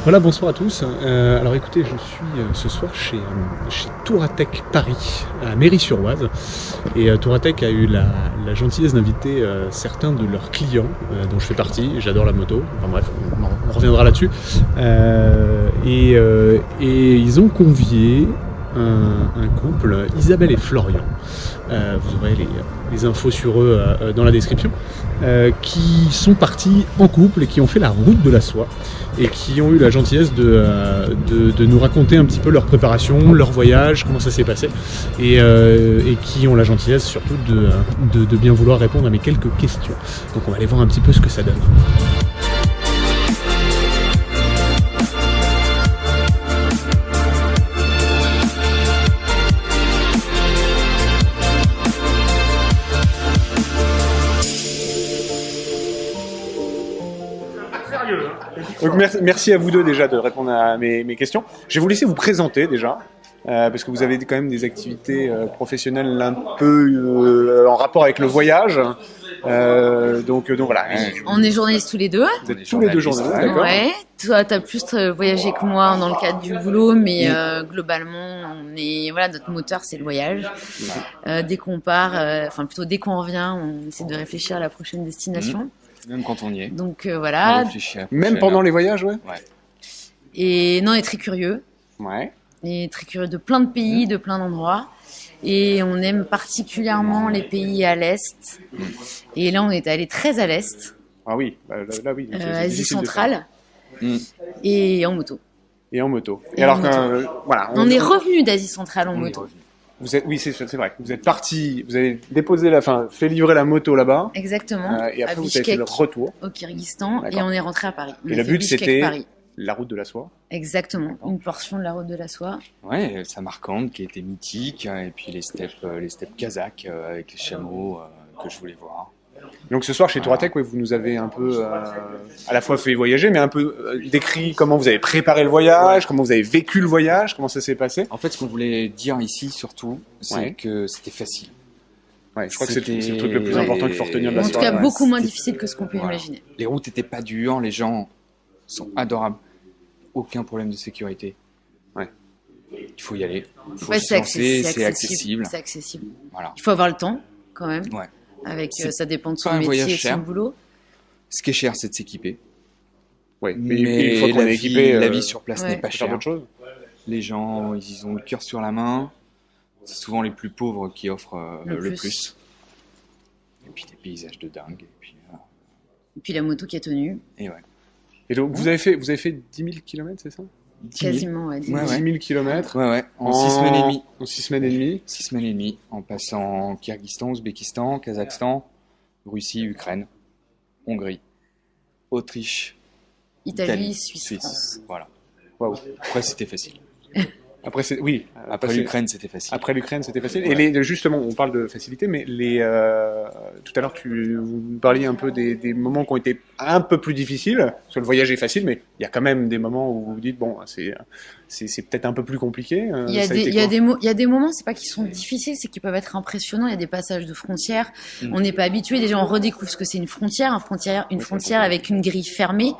Voilà, bonsoir à tous. Alors écoutez, je suis ce soir chez Touratech Paris, à Méry-sur-Oise. Et Touratech a eu la gentillesse d'inviter certains de leurs clients, dont je fais partie. J'adore la moto. Enfin bref, on reviendra là-dessus. Et ils ont convié un couple, Isabelle et Florian. Vous aurez les infos sur eux dans la description. Qui sont partis en couple et qui ont fait la route de la soie et qui ont eu la gentillesse de nous raconter un petit peu leur préparation, leur voyage, comment ça s'est passé et qui ont la gentillesse surtout de bien vouloir répondre à mes quelques questions. Donc on va aller voir un petit peu ce que ça donne. Donc merci à vous deux déjà de répondre à mes questions. Je vais vous laisser vous présenter déjà, parce que vous avez quand même des activités professionnelles un peu en rapport avec le voyage. Donc voilà. On est journalistes tous les deux. Vous êtes tous les deux journalistes, d'accord. Ouais. Toi, t'as plus voyagé que moi dans le cadre du boulot, mais globalement, notre moteur, c'est le voyage. Dès qu'on part, dès qu'on revient, on essaie de réfléchir à la prochaine destination. Même quand on y est. Donc voilà. Même pendant les voyages, ouais. Et non, on est très curieux. Ouais. Et très curieux de plein de pays, de plein d'endroits. Et on aime particulièrement les pays à l'Est. Et là, on est allé très à l'Est. Ah oui, là oui. Asie centrale. Et en moto. Et en moto. Et alors, voilà. On est revenu d'Asie centrale en moto. Oui, c'est vrai. Vous êtes parti, vous avez fait livrer la moto là-bas. Exactement. Et après, à vous avez fait le retour. Au Kyrgyzstan. Et on est rentré à Paris. Et le but, c'était la route de la soie. Exactement. Une portion de la route de la soie. Ouais, Samarcande qui était mythique. Et puis les steppes kazakhs avec les chameaux que je voulais voir. Donc ce soir chez Touratech, vous nous avez un peu à la fois fait voyager, mais un peu décrit comment vous avez préparé le voyage, comment vous avez vécu le voyage, comment ça s'est passé. En fait, ce qu'on voulait dire ici surtout, c'est que c'était facile. Ouais, je crois que c'est le truc le plus important qu'il faut retenir de la soirée. En tout cas, beaucoup moins difficile que ce qu'on peut imaginer. Les routes n'étaient pas dures, les gens sont adorables, aucun problème de sécurité. Ouais. Il faut y aller, il faut se lancer, c'est accessible. C'est accessible. Voilà. Il faut avoir le temps quand même. Ouais. Ça dépend de son métier et de son boulot. Ce qui est cher, c'est de s'équiper. Ouais, mais une fois qu'on est équipé, la vie sur place n'est pas chère. D'autres choses. Les gens, ils ont le cœur sur la main. C'est souvent les plus pauvres qui offrent le plus. Et puis des paysages de dingue. Et puis la moto qui a tenu. Et ouais. Et donc vous avez fait 10 000 km, c'est ça? Quasiment, ouais. 10 000 km. Ouais. En 6 semaines et demie. En 6 semaines et demie. 6 semaines et demie. En passant Kyrgyzstan, Ouzbékistan, Kazakhstan, Russie, Ukraine, Hongrie, Autriche, Italie, Suisse. France. Voilà. Waouh. Après, c'était facile. Après l'Ukraine, c'était facile. Après l'Ukraine, c'était facile. Ouais. Et justement, on parle de facilité, mais tout à l'heure, vous parliez un peu des moments qui ont été un peu plus difficiles. Parce que le voyage est facile, mais il y a quand même des moments où vous vous dites, bon, c'est peut-être un peu plus compliqué. Il y a des moments, c'est pas qu'ils sont difficiles, c'est qu'ils peuvent être impressionnants. Il y a des passages de frontières. On n'est pas habitué. Déjà, on redécouvre ce que c'est une frontière avec une grille fermée.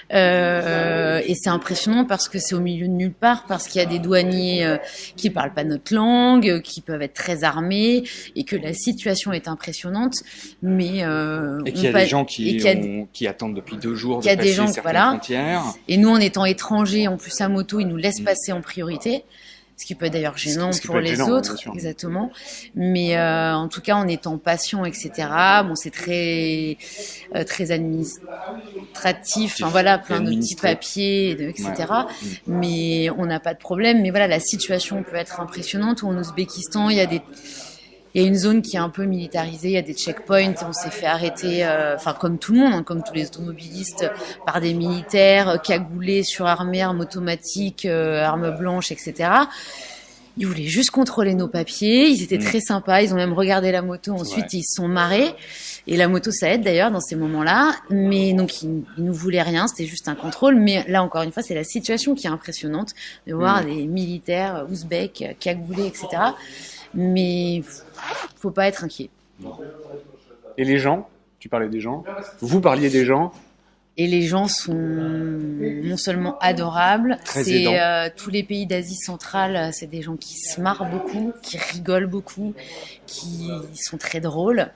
Et c'est impressionnant parce que c'est au milieu de nulle part, parce qu'il y a des douaniers qui parlent pas notre langue, qui peuvent être très armés, et que la situation est impressionnante. Mais et qu'il y a des gens qui attendent depuis 2 jours de passer certaines frontières. Et nous, en étant étrangers, en plus à moto, ils nous laissent passer en priorité. Ce qui peut être d'ailleurs gênant pour les autres, exactement. Mais en tout cas, en étant patient, etc. Bon, c'est très très administratif. Enfin voilà, plein de petits papiers, etc. Ouais. Mais on n'a pas de problème. Mais voilà, la situation peut être impressionnante. En Ouzbékistan, il y a une zone qui est un peu militarisée, il y a des checkpoints, on s'est fait arrêter, comme tout le monde, comme tous les automobilistes, par des militaires cagoulés, surarmés, armes automatiques, armes blanches, etc. Ils voulaient juste contrôler nos papiers, ils étaient très sympas, ils ont même regardé la moto, ensuite ils se sont marrés. Et la moto, ça aide d'ailleurs dans ces moments-là. Mais donc, ils nous voulaient rien, c'était juste un contrôle. Mais là, encore une fois, c'est la situation qui est impressionnante, de voir des militaires ouzbeks, cagoulés, etc. Mais faut pas être inquiet. Et les gens, tu parlais des gens, vous parliez des gens, Et les gens sont non seulement adorables, tous les pays d'Asie centrale, c'est des gens qui se marrent beaucoup, qui rigolent beaucoup, qui sont très drôles,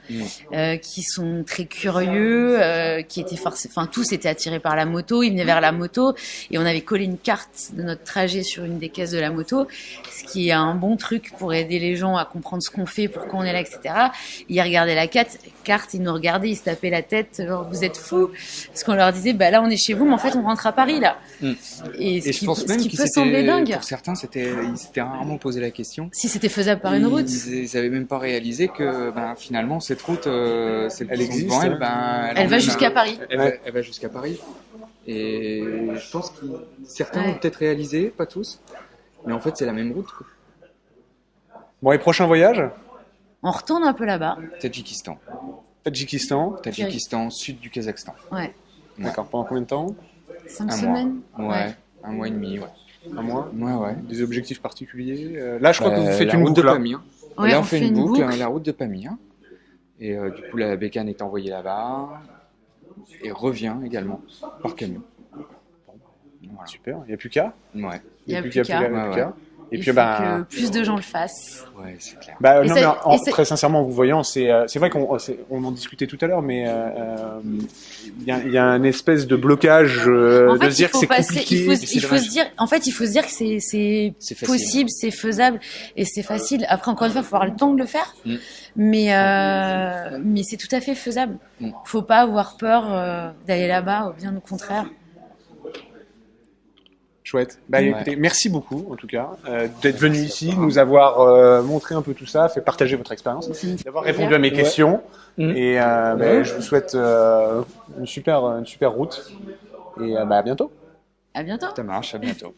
qui sont très curieux, qui étaient tous étaient attirés par la moto, ils venaient vers la moto et on avait collé une carte de notre trajet sur une des caisses de la moto, ce qui est un bon truc pour aider les gens à comprendre ce qu'on fait, pourquoi on est là, etc. Ils regardaient la carte, ils nous regardaient, ils se tapaient la tête, genre, vous êtes fous, parce qu'on leur disait là on est chez vous, mais en fait on rentre à Paris là. Et je pense même qu'il peut sembler dingue. Pour certains, ils s'étaient rarement posé la question si c'était faisable par une route. Ils n'avaient même pas réalisé que finalement cette route, elle existe devant elle. Elle va jusqu'à Paris. Elle va jusqu'à Paris. Et je pense que certains l'ont peut-être réalisé, pas tous, mais en fait c'est la même route, quoi. Bon, et prochain voyage? On retourne un peu là-bas. Tadjikistan, sud du Kazakhstan. Ouais. D'accord, pendant combien de temps? 5 semaines. Ouais, 1 mois et demi, ouais. 1 mois? Ouais. Des objectifs particuliers? Là, je crois que vous faites la une route boucle. De Pamir. Ouais, là, on fait une boucle, la route de Pamir. Et du coup, la bécane est envoyée là-bas et revient également par camion. Voilà. Super, il n'y a plus qu'à. Ouais. Il n'y a plus qu'à. Et puis, que plus de gens le fassent. Ouais, c'est clair. Très sincèrement, en vous voyant, c'est vrai qu'on en discutait tout à l'heure, mais il y a un espèce de blocage de se dire que c'est compliqué. Il faut se dire que c'est possible, c'est faisable et c'est facile. Après, encore une fois, il faut avoir le temps de le faire, mais c'est tout à fait faisable. Faut pas avoir peur d'aller là-bas, ou bien au contraire. Chouette. Écoutez, merci beaucoup en tout cas d'être venu ici, de nous avoir montré un peu tout ça, fait partager votre expérience, d'avoir répondu à mes questions. Et je vous souhaite une super route. Et à bientôt. À bientôt. Ça marche, à bientôt.